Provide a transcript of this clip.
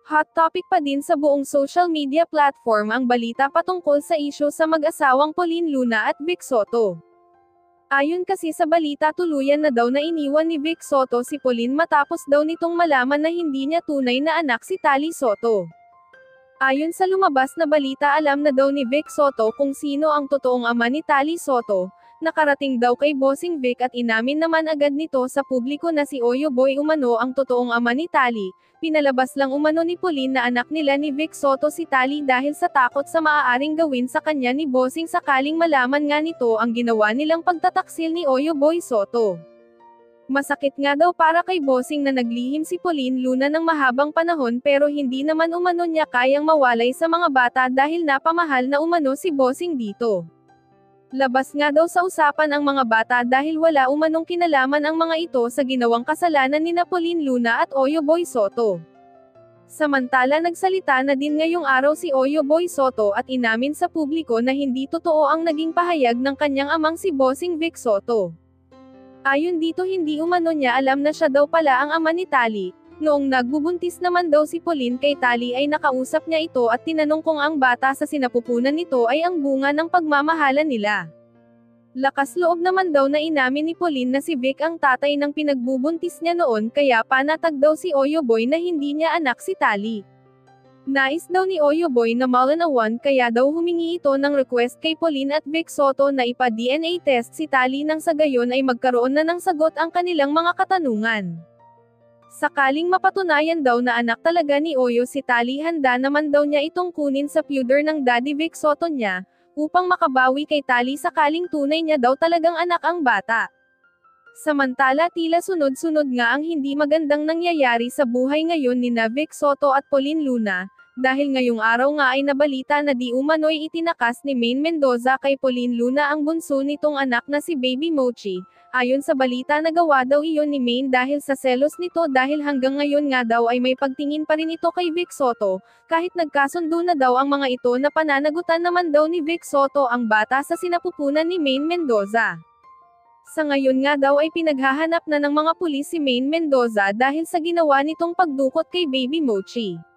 Hot topic pa din sa buong social media platform ang balita patungkol sa isyu sa mag-asawang Pauline Luna at Vic Soto. Ayon kasi sa balita, tuluyan na daw na iniwan ni Vic Soto si Pauline matapos daw nitong malaman na hindi niya tunay na anak si Tali Soto. Ayon sa lumabas na balita, alam na daw ni Vic Soto kung sino ang totoong ama ni Tali Soto. Nakarating daw kay Bossing Vic at inamin naman agad nito sa publiko na si Oyo Boy umano ang totoong ama ni Tali. Pinalabas lang umano ni Pauline na anak nila ni Vic Soto si Tali dahil sa takot sa maaaring gawin sa kanya ni Bossing sakaling malaman nga nito ang ginawa nilang pagtataksil ni Oyo Boy Soto. Masakit nga daw para kay Bossing na naglihim si Pauline Luna ng mahabang panahon pero hindi naman umano niya kayang mawalay sa mga bata dahil napamahal na umano si Bossing dito. Labas nga daw sa usapan ang mga bata dahil wala umanong kinalaman ang mga ito sa ginawang kasalanan ni Pauline Luna at Oyo Boy Soto. Samantala, nagsalita na din ngayong araw si Oyo Boy Soto at inamin sa publiko na hindi totoo ang naging pahayag ng kanyang amang si Bossing Vic Soto. Ayon dito, hindi umano niya alam na siya daw pala ang ama ni Tali. Noong nagbubuntis naman daw si Pauline kay Tali ay nakausap niya ito at tinanong kung ang bata sa sinapupunan nito ay ang bunga ng pagmamahalan nila. Lakas loob naman daw na inamin ni Pauline na si Vic ang tatay ng pinagbubuntis niya noon kaya panatag daw si Oyo Boy na hindi niya anak si Tali. Nais daw ni Oyo Boy na malinawan kaya daw humingi ito ng request kay Pauline at Vic Soto na ipa-DNA test si Tali nang sa gayon ay magkaroon na ng sagot ang kanilang mga katanungan. Sakaling mapatunayan daw na anak talaga ni Oyo si Tali, handa naman daw niya itong kunin sa puder ng Daddy Vic Soto niya, upang makabawi kay Tali sakaling tunay niya daw talagang anak ang bata. Samantala, tila sunod-sunod nga ang hindi magandang nangyayari sa buhay ngayon ni Vic Soto at Pauline Luna, dahil ngayong araw nga ay nabalita na di umano'y itinakas ni Maine Mendoza kay Pauline Luna ang bunso nitong anak na si Baby Mochi. Ayon sa balita, nagawa daw iyon ni Maine dahil sa selos nito dahil hanggang ngayon nga daw ay may pagtingin pa rin ito kay Vic Soto, kahit nagkasundo na daw ang mga ito na pananagutan naman daw ni Vic Soto ang bata sa sinapupunan ni Maine Mendoza. Sa ngayon nga daw ay pinaghahanap na ng mga pulis si Maine Mendoza dahil sa ginawa nitong pagdukot kay Baby Mochi.